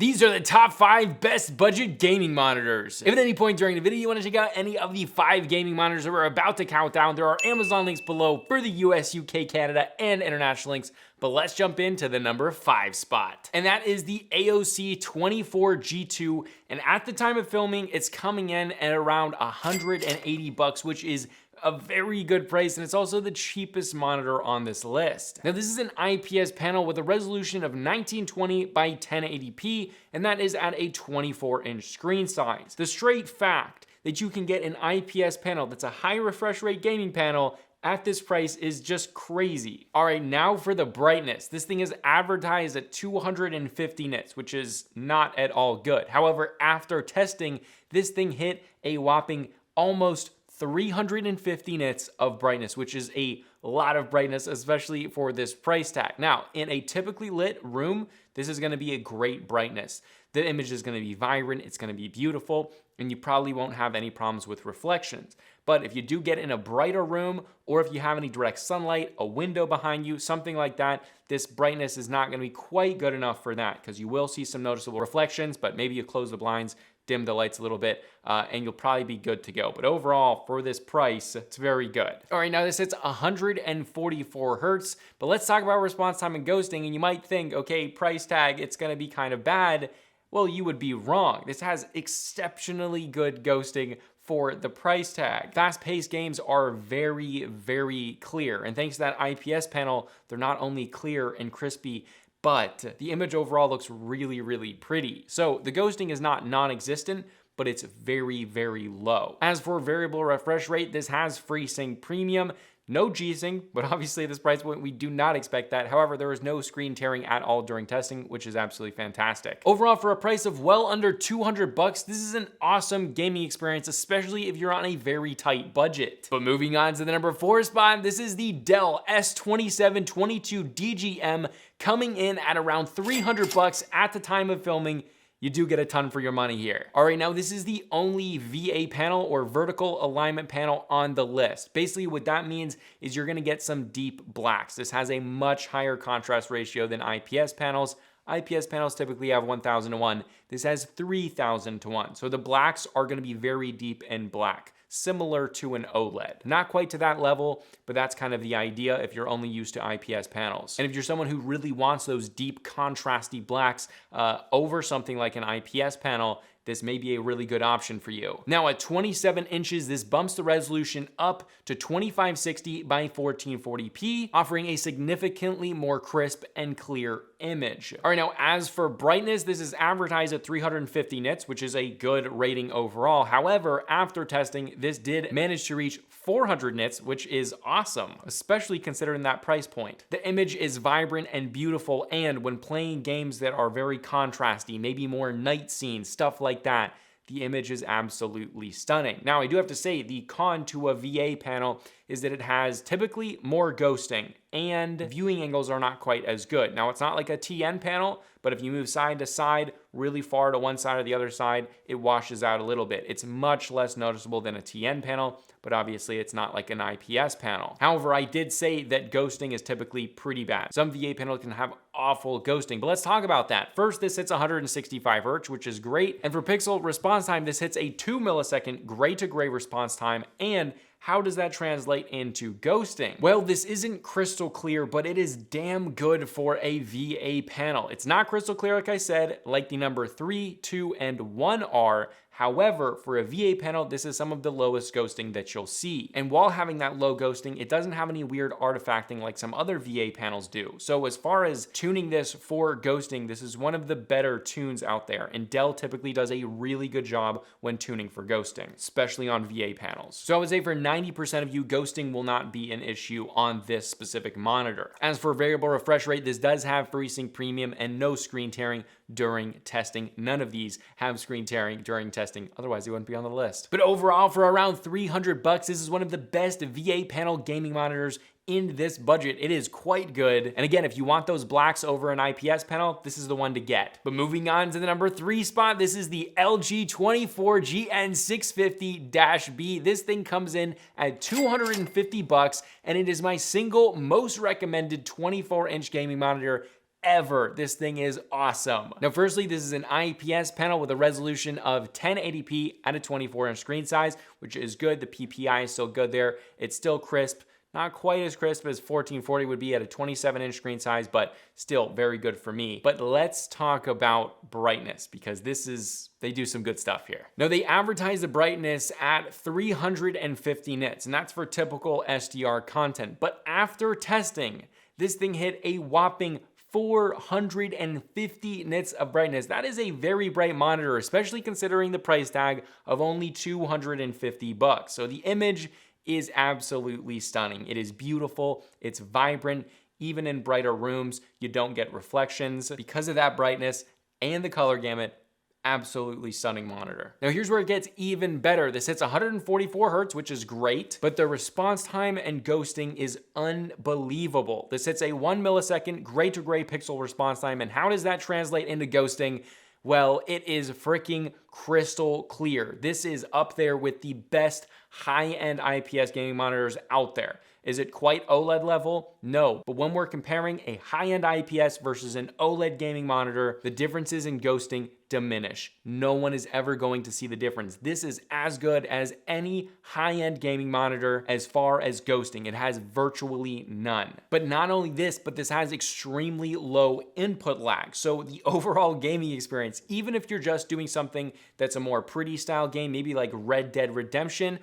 These are the top 5 best budget gaming monitors. If at any point during the video you want to check out any of the 5 gaming monitors that we're about to count down, there are Amazon links below for the US, UK, Canada, and international links. But let's jump into the number 5 spot. And that is the AOC 24G2. And at the time of filming, it's coming in at around 180 bucks, which is a very good price, and it's also the cheapest monitor on this list. Now, this is an IPS panel with a resolution of 1920 by 1080p, and that is at a 24-inch screen size. The straight fact that you can get an IPS panel that's a high refresh rate gaming panel at this price is just crazy. All right, now for the brightness. This thing is advertised at 250 nits, which is not at all good. However, after testing, this thing hit a whopping almost 350 nits of brightness, which is a lot of brightness, especially for this price tag. Now, in a typically lit room, this is gonna be a great brightness. The image is gonna be vibrant, it's gonna be beautiful, and you probably won't have any problems with reflections. But if you do get in a brighter room, or if you have any direct sunlight, a window behind you, something like that, this brightness is not gonna be quite good enough for that, because you will see some noticeable reflections, but maybe you close the blinds, dim the lights a little bit, and you'll probably be good to go. But overall, for this price, it's very good. All right, now this hits 144 hertz, but let's talk about response time and ghosting, and you might think, okay, price tag, it's gonna be kind of bad. Well, you would be wrong. This has exceptionally good ghosting for the price tag. Fast-paced games are very, very clear, and thanks to that IPS panel, they're not only clear and crispy, but the image overall looks really, really pretty. So the ghosting is not non-existent, but it's very, very low. As for variable refresh rate, this has FreeSync Premium, no G-Sync, but obviously at this price point, we do not expect that. However, there is no screen tearing at all during testing, which is absolutely fantastic. Overall, for a price of well under 200 bucks, this is an awesome gaming experience, especially if you're on a very tight budget. But moving on to the number 4 spot, this is the Dell S2722DGM, coming in at around 300 bucks at the time of filming. You do get a ton for your money here. All right, now this is the only VA panel or vertical alignment panel on the list. Basically what that means is you're gonna get some deep blacks. This has a much higher contrast ratio than IPS panels. IPS panels typically have 1,000 to 1. This has 3,000 to 1. So the blacks are gonna be very deep and black, similar to an OLED. Not quite to that level, but that's kind of the idea if you're only used to IPS panels. And if you're someone who really wants those deep contrasty blacks over something like an IPS panel, this may be a really good option for you. Now at 27 inches, this bumps the resolution up to 2560 by 1440p, offering a significantly more crisp and clear image. All right, now as for brightness, this is advertised at 350 nits, which is a good rating overall. However, after testing, this did manage to reach 400 nits, which is awesome, especially considering that price point. The image is vibrant and beautiful, and when playing games that are very contrasty, maybe more night scenes, stuff like that, the image is absolutely stunning. Now, I do have to say the con to a VA panel is that it has typically more ghosting and viewing angles are not quite as good. Now, it's not like a TN panel, but if you move side to side, really far to one side or the other side, it washes out a little bit. It's much less noticeable than a TN panel, but obviously it's not like an IPS panel. However, I did say that ghosting is typically pretty bad. Some VA panels can have awful ghosting, but let's talk about that. First, this hits 165 hertz, which is great. And for pixel response time, this hits a 2 millisecond gray to gray response time. And how does that translate into ghosting? Well, this isn't crystal clear, but it is damn good for a VA panel. It's not crystal clear, like I said, like the number 3, 2, and 1 are. However, for a VA panel, this is some of the lowest ghosting that you'll see. And while having that low ghosting, it doesn't have any weird artifacting like some other VA panels do. So as far as tuning this for ghosting, this is one of the better tunes out there. And Dell typically does a really good job when tuning for ghosting, especially on VA panels. So I would say for 90% of you, ghosting will not be an issue on this specific monitor. As for variable refresh rate, this does have FreeSync Premium and no screen tearing during testing. None of these have screen tearing during testing, otherwise they wouldn't be on the list. But overall, for around 300 bucks, this is one of the best VA panel gaming monitors in this budget. It is quite good. And again, if you want those blacks over an IPS panel, this is the one to get. But moving on to the number 3 spot, this is the LG 24GN650-B. This thing comes in at 250 bucks, and it is my single most recommended 24-inch gaming monitor ever. This thing is awesome. Now, firstly, this is an IPS panel with a resolution of 1080p at a 24-inch screen size, which is good. The PPI is still good there. It's still crisp. Not quite as crisp as 1440 would be at a 27-inch screen size, but still very good for me. But let's talk about brightness, because they do some good stuff here. Now, they advertise the brightness at 350 nits, and that's for typical SDR content. But after testing, this thing hit a whopping 450 nits of brightness. That is a very bright monitor, especially considering the price tag of only $250. So the image is absolutely stunning. It is beautiful, it's vibrant. Even in brighter rooms, you don't get reflections. Because of that brightness and the color gamut, absolutely stunning monitor. Now here's where it gets even better. This hits 144 Hertz, which is great, but the response time and ghosting is unbelievable. This hits a 1 millisecond gray to gray pixel response time, and how does that translate into ghosting? Well, it is freaking crystal clear. This is up there with the best high-end IPS gaming monitors out there. Is it quite OLED level? No. But when we're comparing a high-end IPS versus an OLED gaming monitor, the differences in ghosting diminish. No one is ever going to see the difference. This is as good as any high-end gaming monitor as far as ghosting. It has virtually none. But not only this, but this has extremely low input lag. So the overall gaming experience, even if you're just doing something that's a more pretty style game, maybe like Red Dead Redemption,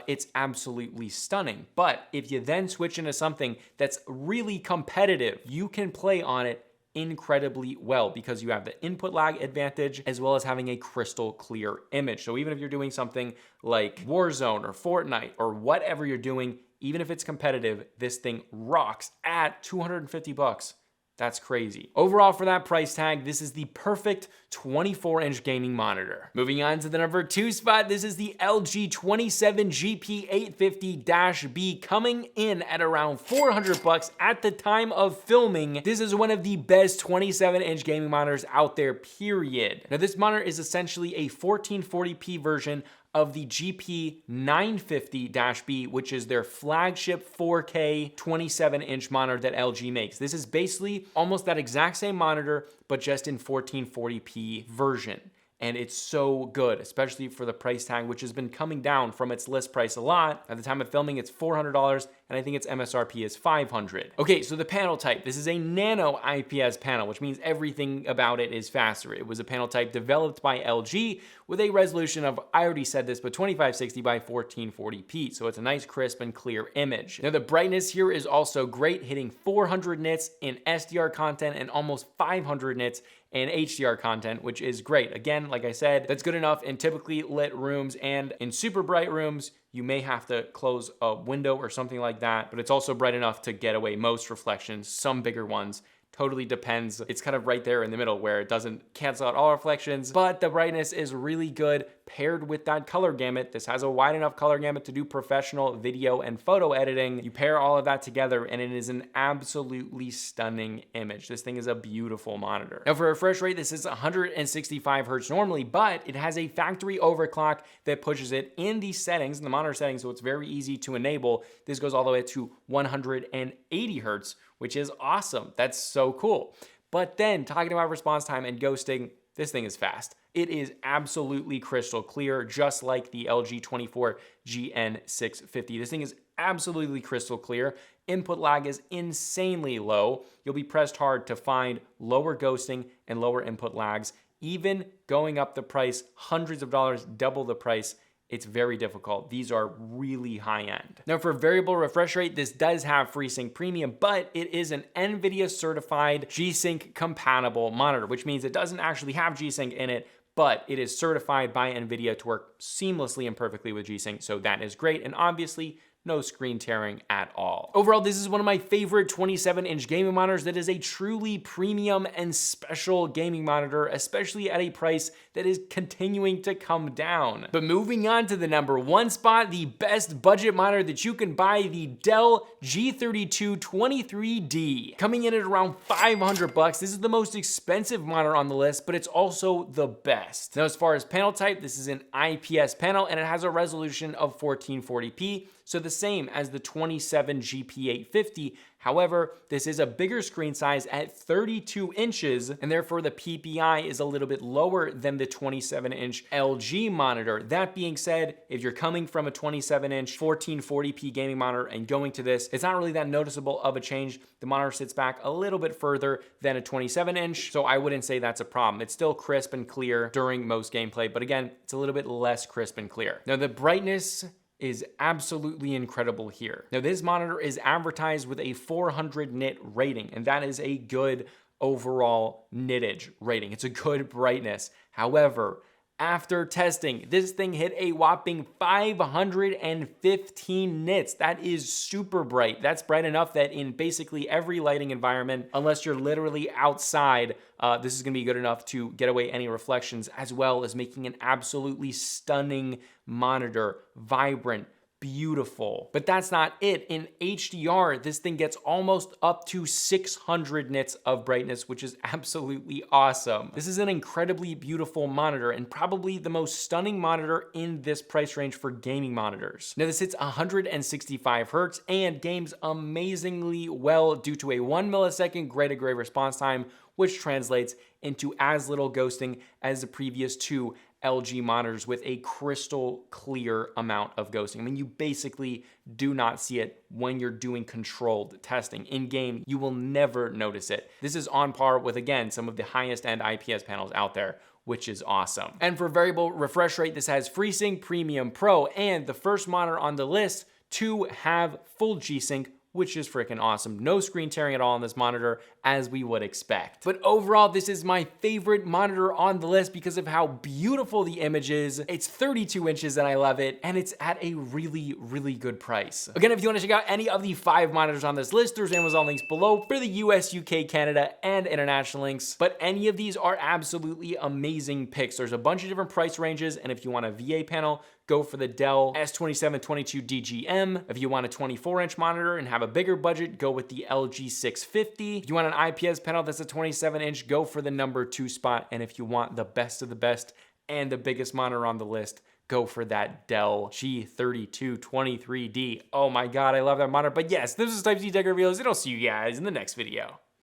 it's absolutely stunning. But if you then switch into something that's really competitive, you can play on it incredibly well because you have the input lag advantage as well as having a crystal clear image. So even if you're doing something like Warzone or Fortnite or whatever you're doing, even if it's competitive, this thing rocks at $250. That's crazy. Overall, for that price tag, this is the perfect 24-inch gaming monitor. Moving on to the number 2 spot, this is the LG 27GP850-B, coming in at around $400 at the time of filming. This is one of the best 27-inch gaming monitors out there, period. Now, this monitor is essentially a 1440p version of the GP950-B, which is their flagship 4K 27-inch monitor that LG makes. This is basically almost that exact same monitor, but just in 1440p version. And it's so good, especially for the price tag, which has been coming down from its list price a lot. At the time of filming, it's $400, and I think its MSRP is $500. Okay, so the panel type. This is a nano IPS panel, which means everything about it is faster. It was a panel type developed by LG with a resolution of, I already said this, but 2560 by 1440p. So it's a nice, crisp, and clear image. Now, the brightness here is also great, hitting 400 nits in SDR content and almost 500 nits and HDR content, which is great. Again, like I said, that's good enough in typically lit rooms, and in super bright rooms, you may have to close a window or something like that, but it's also bright enough to get away most reflections. Some bigger ones, totally depends. It's kind of right there in the middle where it doesn't cancel out all reflections, but the brightness is really good paired with that color gamut. This has a wide enough color gamut to do professional video and photo editing. You pair all of that together and it is an absolutely stunning image. This thing is a beautiful monitor. Now, for refresh rate, this is 165 Hertz normally, but it has a factory overclock that pushes it in the settings, in the monitor settings, so it's very easy to enable. This goes all the way to 180 Hertz, which is awesome. That's so cool. But then talking about response time and ghosting, this thing is fast. It is absolutely crystal clear, just like the LG 24GN650. This thing is absolutely crystal clear. Input lag is insanely low. You'll be pressed hard to find lower ghosting and lower input lags. Even going up the price, hundreds of dollars, double the price, it's very difficult. These are really high end. Now, for variable refresh rate, this does have FreeSync Premium, but it is an NVIDIA certified G-Sync compatible monitor, which means it doesn't actually have G-Sync in it, but it is certified by NVIDIA to work seamlessly and perfectly with G-Sync, so that is great, and obviously, no screen tearing at all. Overall, this is one of my favorite 27-inch gaming monitors that is a truly premium and special gaming monitor, especially at a price that is continuing to come down. But moving on to the number 1 spot, the best budget monitor that you can buy, the Dell G3223D. Coming in at around $500, this is the most expensive monitor on the list, but it's also the best. Now, as far as panel type, this is an IPS panel, and it has a resolution of 1440p, so the same as the 27GP850. However, this is a bigger screen size at 32 inches, and therefore the PPI is a little bit lower than the 27-inch LG monitor. That being said, if you're coming from a 27-inch 1440p gaming monitor and going to this, it's not really that noticeable of a change. The monitor sits back a little bit further than a 27-inch, so I wouldn't say that's a problem. It's still crisp and clear during most gameplay, but again, it's a little bit less crisp and clear. Now, the brightness is absolutely incredible here. Now, this monitor is advertised with a 400 nit rating, and that is a good overall nittage rating. It's a good brightness. However, after testing, this thing hit a whopping 515 nits. That is super bright. That's bright enough that in basically every lighting environment, unless you're literally outside, this is gonna be good enough to get away any reflections, as well as making an absolutely stunning monitor, vibrant, beautiful. But that's not it. In HDR, this thing gets almost up to 600 nits of brightness, which is absolutely awesome. This is an incredibly beautiful monitor and probably the most stunning monitor in this price range for gaming monitors. Now, this hits 165 Hertz and games amazingly well due to a 1 millisecond gray to gray response time, which translates into as little ghosting as the previous two LG monitors with a crystal clear amount of ghosting. I mean, you basically do not see it when you're doing controlled testing. In game, you will never notice it. This is on par with, again, some of the highest end IPS panels out there, which is awesome. And for variable refresh rate, this has FreeSync Premium Pro and the first monitor on the list to have full G-Sync, which is freaking awesome. No screen tearing at all on this monitor, as we would expect. But overall, this is my favorite monitor on the list because of how beautiful the image is. It's 32 inches and I love it, and it's at a really, really good price. Again, if you want to check out any of the 5 monitors on this list, there's Amazon links below for the US, UK, Canada, and international links. But any of these are absolutely amazing picks. There's a bunch of different price ranges, and if you want a VA panel, go for the Dell S2722DGM. If you want a 24-inch monitor and have a bigger budget, go with the LG 650. If you want an IPS panel that's a 27-inch, go for the number 2 spot. And if you want the best of the best and the biggest monitor on the list, go for that Dell G3223D. Oh my God, I love that monitor. But yes, this is Type C Tech Reveals, and I'll see you guys in the next video.